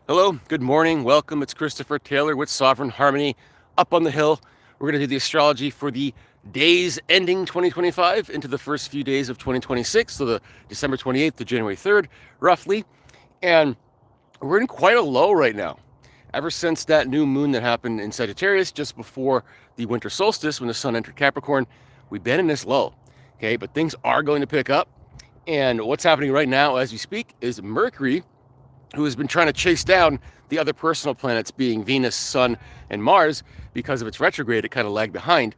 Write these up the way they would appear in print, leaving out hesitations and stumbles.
Hello, good morning, welcome. It's Christopher Taylor with Sovereign Harmony up on the hill. We're going to do the astrology for the days ending 2025 into the first few days of 2026, so the December 28th to January 3rd, roughly. And we're in quite a low right now. Ever since that new moon that happened in Sagittarius just before the winter solstice when the sun entered Capricorn, we've been in this low. Okay, but things are going to pick up. And what's happening right now as we speak is Mercury, who has been trying to chase down the other personal planets, being Venus, Sun, and Mars, because of its retrograde. It kind of lagged behind.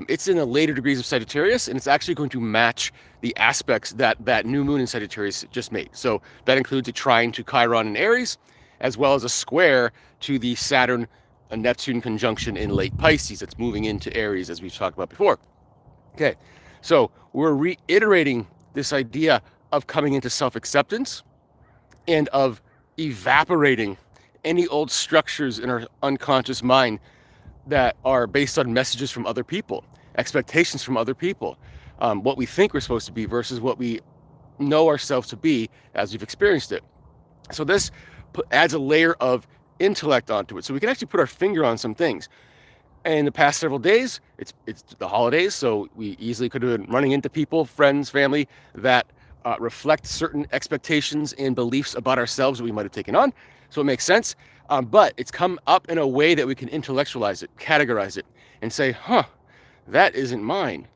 It's in the later degrees of Sagittarius, and it's actually going to match the aspects that new moon in Sagittarius just made. So that includes a trine to Chiron in Aries, as well as a square to the Saturn-Neptune Conjunction in late Pisces that's moving into Aries, as we've talked about before. Okay, so we're reiterating this idea of coming into self-acceptance and of evaporating any old structures in our unconscious mind that are based on messages from other people, expectations from other people, what we think we're supposed to be versus what we know ourselves to be as we've experienced it. So this adds a layer of intellect onto it, so we can actually put our finger on some things. In the past several days, it's the holidays, so we easily could have been running into people, friends, family, that reflect certain expectations and beliefs about ourselves that we might have taken on. So it makes sense. But it's come up in a way that we can intellectualize it, categorize it, and say, that isn't mine.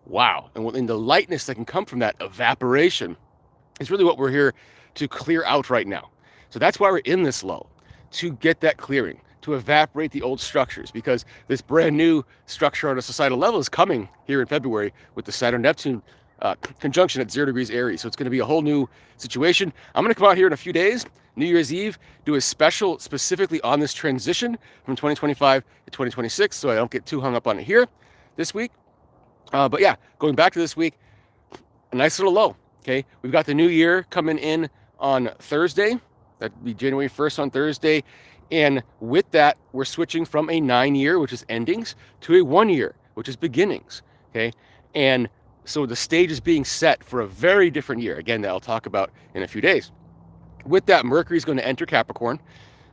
Wow. And in the lightness that can come from that evaporation is really what we're here to clear out right now. So that's why we're in this low, to get that clearing, to evaporate the old structures, because this brand new structure on a societal level is coming here in February with the Saturn-Neptune conjunction at 0 degrees Aries. So it's going to be a whole new situation. I'm going to come out here in a few days, New Year's Eve, do a special specifically on this transition from 2025 to 2026, so I don't get too hung up on it here this week. But yeah, going back to this week, a nice little low. Okay, we've got the new year coming in on Thursday. That'd be January 1st on Thursday. And with that, we're switching from a 9-year, which is endings, to a 1-year, which is beginnings. Okay, and so the stage is being set for a very different year, again, that I'll talk about in a few days. With that, Mercury is going to enter Capricorn,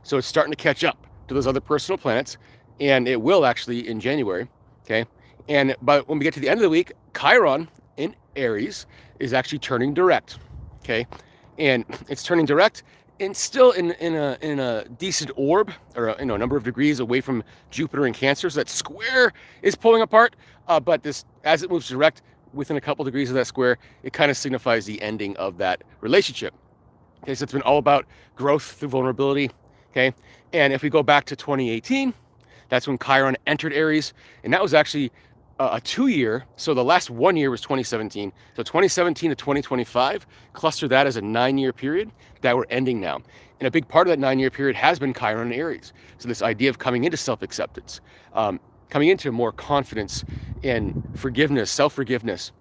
so it's starting to catch up to those other personal planets, and it will actually in January, okay? But when we get to the end of the week, Chiron in Aries is actually turning direct, okay? And it's turning direct and still in a decent orb, or a number of degrees away from Jupiter in Cancer, so that square is pulling apart, but this, as it moves direct, within a couple degrees of that square, it kind of signifies the ending of that relationship. Okay, so it's been all about growth through vulnerability. Okay, and if we go back to 2018, that's when Chiron entered Aries, and that was actually a 2-year. So the last 1 year was 2017. So 2017 to 2025, cluster that as a 9-year period that we're ending now. And a big part of that 9-year period has been Chiron in Aries. So this idea of coming into self-acceptance, coming into more confidence and forgiveness, self-forgiveness,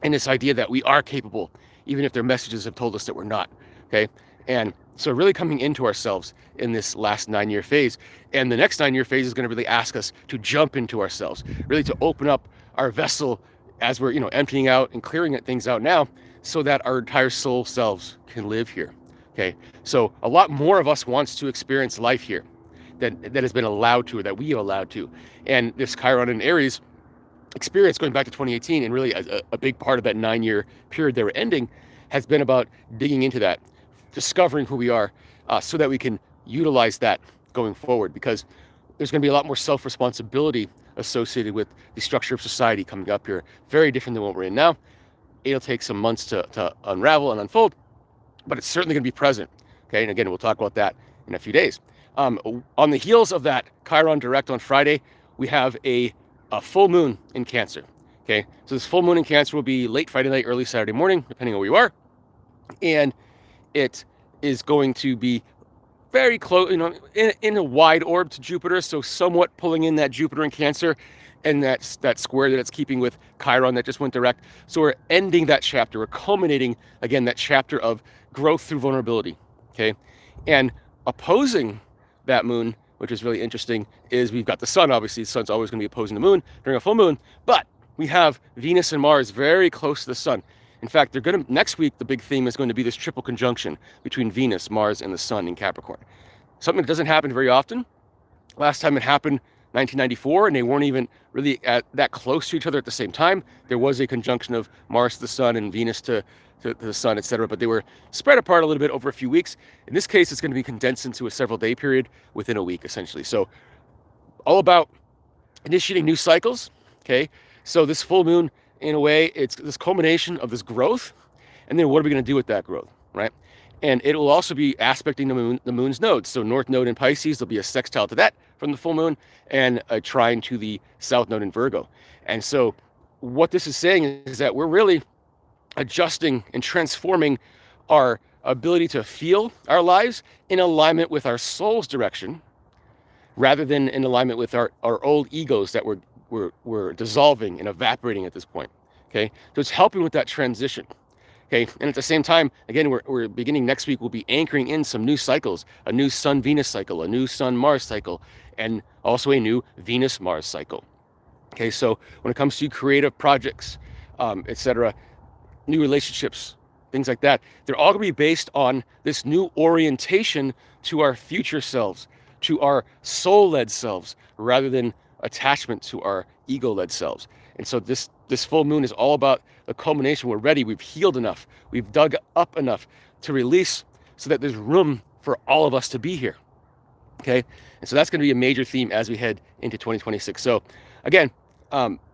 and this idea that we are capable, even if their messages have told us that we're not, okay? And so really coming into ourselves in this last 9-year phase. And the next 9-year phase is going to really ask us to jump into ourselves, really to open up our vessel as we're, emptying out and clearing things out now, so that our entire soul selves can live here, okay? So a lot more of us wants to experience life here that has been allowed to, or that we have allowed to. And this Chiron in Aries experience going back to 2018, and really a big part of that 9-year period they were ending, has been about digging into that, discovering who we are, so that we can utilize that going forward, because there's going to be a lot more self-responsibility associated with the structure of society coming up here. Very different than what we're in now. It'll take some months to unravel and unfold, but it's certainly going to be present. Okay, and again, we'll talk about that in a few days. On the heels of that Chiron direct on Friday, we have a full moon in Cancer. Okay, so this full moon in Cancer will be late Friday night, early Saturday morning, depending on where you are. And it is going to be very close, in a wide orb to Jupiter, so somewhat pulling in that Jupiter in Cancer and that square that it's keeping with Chiron that just went direct. So we're ending that chapter. We're culminating, again, that chapter of growth through vulnerability, okay? And opposing that moon, which is really interesting, is we've got the sun. Obviously, the sun's always going to be opposing the moon during a full moon, but we have Venus and Mars very close to the sun. In fact, next week, the big theme is going to be this triple conjunction between Venus, Mars, and the Sun in Capricorn. Something that doesn't happen very often. Last time it happened, 1994, and they weren't even really that close to each other at the same time. There was a conjunction of Mars to the Sun and Venus to the Sun, etc., but they were spread apart a little bit over a few weeks. In this case, it's going to be condensed into a several-day period within a week, essentially. So all about initiating new cycles, okay? So this full moon, in a way, it's this culmination of this growth, and then what are we going to do with that growth, right? And it will also be aspecting the moon's nodes. So north node in Pisces, there'll be a sextile to that from the full moon, and a trine to the south node in Virgo. And so what this is saying is that we're really adjusting and transforming our ability to feel our lives in alignment with our soul's direction, rather than in alignment with our old egos that we're dissolving and evaporating at this point. Okay, so it's helping with that transition. Okay, and at the same time, again, we're beginning next week, we'll be anchoring in some new cycles, a new Sun-Venus cycle, a new Sun-Mars cycle, and also a new Venus-Mars cycle. Okay, so when it comes to creative projects, etc., new relationships, things like that, they're all going to be based on this new orientation to our future selves, to our soul-led selves, rather than attachment to our ego-led selves. And so this full moon is all about the culmination. We're ready. We've healed enough. We've dug up enough to release so that there's room for all of us to be here. Okay? And so that's going to be a major theme as we head into 2026. So again,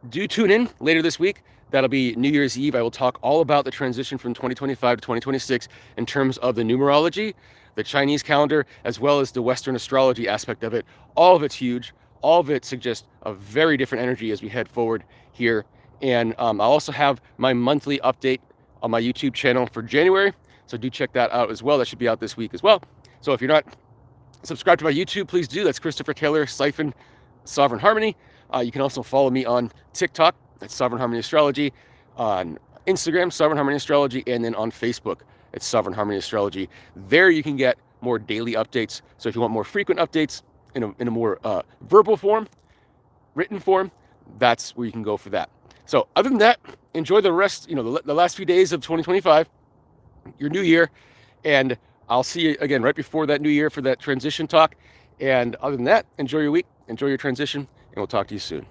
do tune in later this week. That'll be New Year's Eve. I will talk all about the transition from 2025 to 2026 in terms of the numerology, the Chinese calendar, as well as the Western astrology aspect of it. All of it's huge. All of it suggests a very different energy as we head forward here. And I'll also have my monthly update on my YouTube channel for January. So do check that out as well. That should be out this week as well. So if you're not subscribed to my YouTube, please do. That's Christopher Taylor, Sovereign Harmony. You can also follow me on TikTok. That's Sovereign Harmony Astrology. On Instagram, Sovereign Harmony Astrology. And then on Facebook, it's Sovereign Harmony Astrology. There you can get more daily updates. So if you want more frequent updates in a more verbal form, written form, that's where you can go for that. So other than that, enjoy the rest, the last few days of 2025, your new year. And I'll see you again right before that new year for that transition talk. And other than that, enjoy your week, enjoy your transition, and we'll talk to you soon.